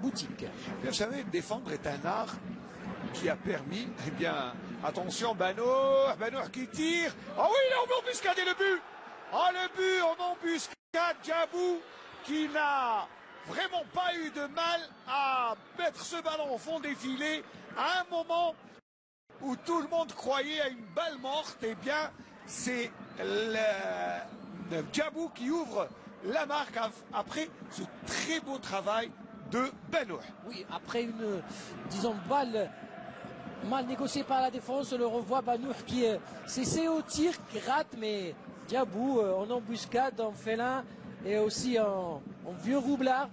boutique. Vous savez, défendre est un art qui a permis, eh bien, attention, Banour qui tire. Ah oui, là, on embuscade et le but. Ah, le but, on embuscade Djabou qui n'a vraiment pas eu de mal à mettre ce ballon au fond des filets à un moment où tout le monde croyait à une balle morte. Eh bien, c'est le Djabou qui ouvre la marque après ce très beau travail de Banour. Oui, après une, disons, balle mal négociée par la défense, on le revoit Banour qui s'essaie au tir, qui rate, mais Djabou en embuscade, en félin et aussi en vieux roublard.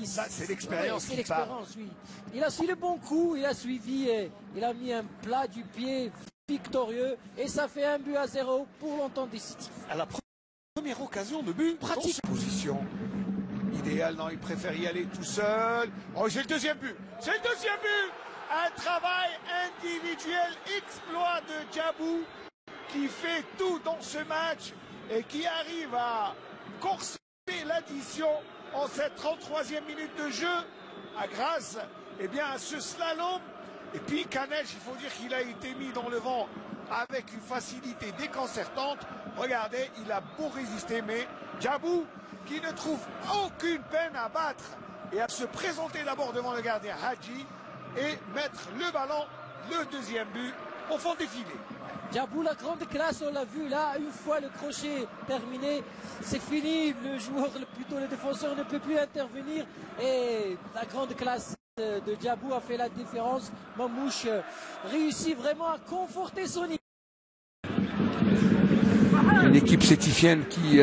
Ça, c'est l'expérience qui qui parle. Oui. Il a suivi le bon coup, il a suivi, il a mis un plat du pied victorieux et ça fait 1-0 pour longtemps décisif. À la première occasion de but, pratique. Position idéale, non, il préfère y aller tout seul. Oh, c'est le deuxième but. C'est le deuxième but. Un travail individuel, exploit de Djabou qui fait tout dans ce match et qui arrive à corser l'addition en cette 33e minute de jeu grâce à ce slalom. Et puis Kanej, il faut dire qu'il a été mis dans le vent avec une facilité déconcertante. Regardez, il a beau résister, mais Djabou qui ne trouve aucune peine à battre et à se présenter d'abord devant le gardien Hadji et mettre le ballon, le deuxième but, au fond des filets. Djabou, la grande classe, on l'a vu là, une fois le crochet terminé, c'est fini, le joueur, plutôt le défenseur ne peut plus intervenir et la grande classe de Djabou a fait la différence. Mamouche réussit vraiment à conforter son équipe. Une équipe sétifienne qui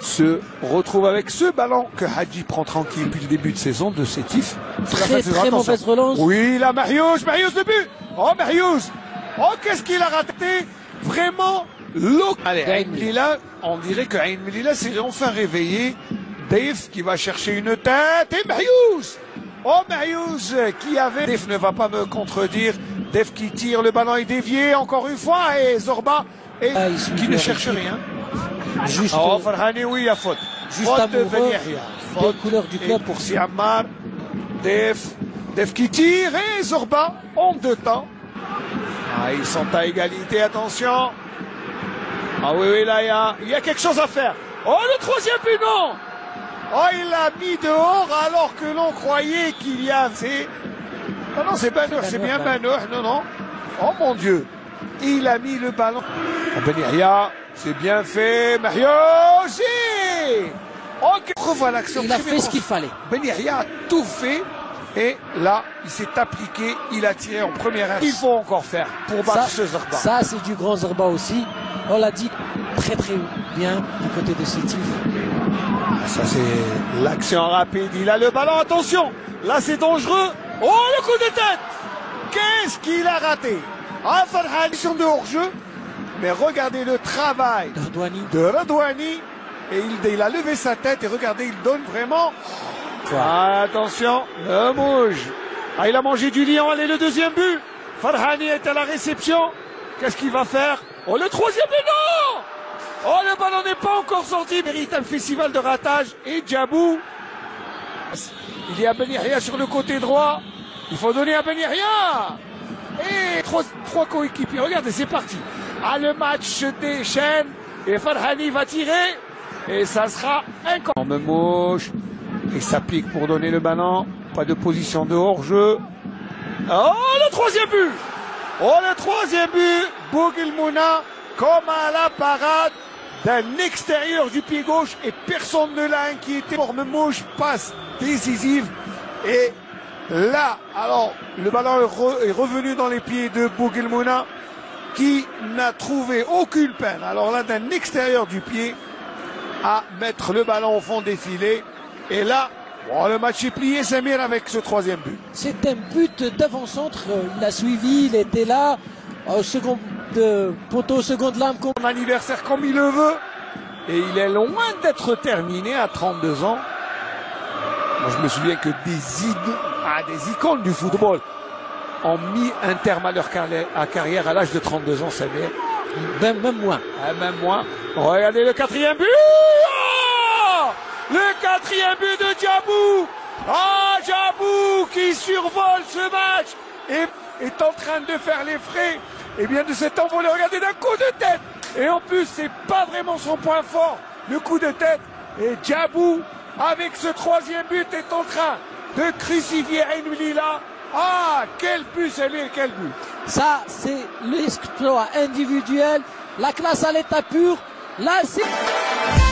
se retrouve avec ce ballon que Hadji prend tranquille depuis le début de saison de Sétif. Très mauvaise relance. Oui, là, Marius le but. Oh, Marius. Oh, qu'est-ce qu'il a raté. Vraiment, allez, Aïn Melilla, on dirait que Aïn Melilla s'est enfin réveillé. Dave qui va chercher une tête. Et Marius. Oh, Marius qui avait... Dave ne va pas me contredire. Dave qui tire, le ballon est dévié encore une fois. Et Zorba qui ne cherche rien. Juste, Farhani, oui, il y a faute. Juste faute de Ben Yahya. Faute de couleur du club pour Siammar. Def qui tire et Zorba en deux temps. Ah, ils sont à égalité, attention. Ah oui, là, il y a quelque chose à faire. Oh, le troisième but, non. Oh, il l'a mis dehors alors que l'on croyait qu'il y avait... Ah non, c'est Banour, c'est bien Banour, non. Oh mon Dieu. Il a mis le ballon. Oh, Ben Yahya, c'est bien fait. Mario aussi. Ok. Revois l'action. Il a fait ce qu'il fallait. Ben Yahya a tout fait. Et là, il s'est appliqué, il a tiré en première heure. Il faut encore faire pour battre ce Zorba. Ça, c'est du grand Zorba aussi. On l'a dit très bien du côté de Sétif. Ça, c'est l'action rapide. Il a le ballon, attention. Là, c'est dangereux. Oh, le coup de tête. Qu'est-ce qu'il a raté? Ah, Farhani sur de hors-jeu. Mais regardez le travail de Redouani. Et il a levé sa tête et regardez, il donne vraiment... Ah, attention, le bouge. Ah, il a mangé du lion. Allez, le deuxième but. Farhani est à la réception. Qu'est-ce qu'il va faire? Oh, le troisième but, non. Oh, le ballon n'est pas encore sorti. Véritable festival de ratage. Et Djabou. Il y a Ben Yahya sur le côté droit. Il faut donner à Ben Yahya. Et trois coéquipiers. Regardez, c'est parti. Ah, le match se déchaîne. Et Farhani va tirer. Et ça sera un camp. On me mouche. Il s'applique pour donner le ballon. Pas de position de hors-jeu. Oh, le troisième but. Oh, le troisième but. Bouguelmouna, comme à la parade d'un extérieur du pied gauche. Et personne ne l'a inquiété. Mouche, passe décisive. Et là, alors, le ballon est revenu dans les pieds de Bouguelmouna, qui n'a trouvé aucune peine. Alors là, d'un extérieur du pied, à mettre le ballon au fond des filets. Et là, oh, le match est plié, Samir, avec ce troisième but. C'est un but d'avant-centre. Il a suivi, il était là. Au second poteau, seconde lame. Son anniversaire comme il le veut. Et il est loin d'être terminé à 32 ans. Moi, je me souviens que des icônes du football ont mis un terme à leur carrière à l'âge de 32 ans, Samir. Même moins. Même moins. Regardez le quatrième but. Le quatrième but de Djabou Ah, Djabou qui survole ce match et est en train de faire les frais de cet envolé. Regardez, d'un coup de tête. Et en plus, c'est pas vraiment son point fort, le coup de tête. Et Djabou, avec ce troisième but, est en train de crucifier Ain Lila. Ah, quel but, Samir, quel but. Ça, c'est l'exploit individuel, la classe à l'état pur. Là, c'est...